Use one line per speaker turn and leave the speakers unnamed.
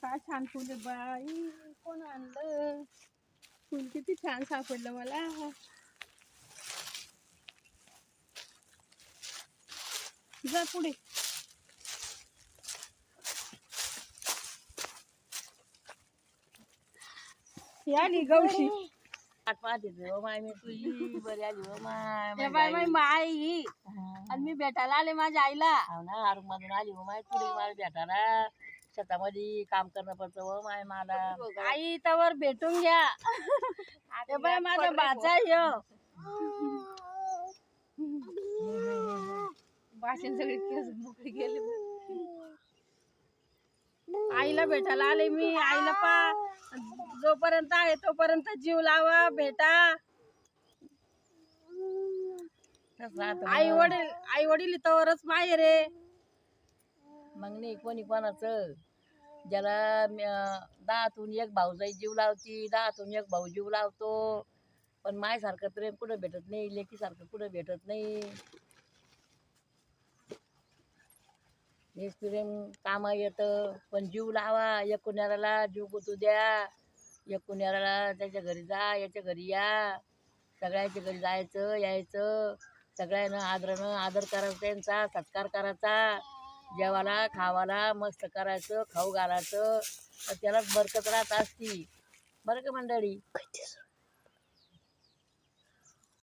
काय छान फुल आहे बाई, कोण आणलं फुल? किती छान सापडलं मला. जा पुढे. आली गवशी.
माय मी तुझी बरी आली हो माय.
बाय माय माय ही. आणि मी भेटायला आले माझ्या आईला.
हो ना, आरुग मधून आली हो माय तुला मला भेटायला. शेतामध्ये काम करणं पडतं हो माय मला.
आई तवर भेटून घ्या. बाय माझा भाचा ह्यो. भाषण सगळे केस मोकळे गेले. आईला भेटायला आले मी. आईला पा जोपर्यंत आहे तोपर्यंत जीव लावा, भेटा. आई वडील तवरच माहेर रे.
मग नाही कोणी कोणाचं. ज्याला 10तून 1 भाऊजाई जीव लावती, 10तून 1 भाऊ जीव लावतो. पण मायसारखं प्रेम कुठं भेटत नाही, लेकीसारखं कुठं भेटत नाही. हेच प्रेम कामा येतं. पण जीव लावा, एकुण्याला जीव गुतू द्या. एकुण्याला त्याच्या घरी जा, याच्या घरी या. सगळ्याच्या घरी जायचं यायचं. सगळ्यांना आदरानं आदर करायचा, त्यांचा सत्कार करायचा. जेवायला खावाला मस्त करायचं, खाऊ घालायचं. तर त्यालाच बरकत राहत असती. बरं का मंडळी.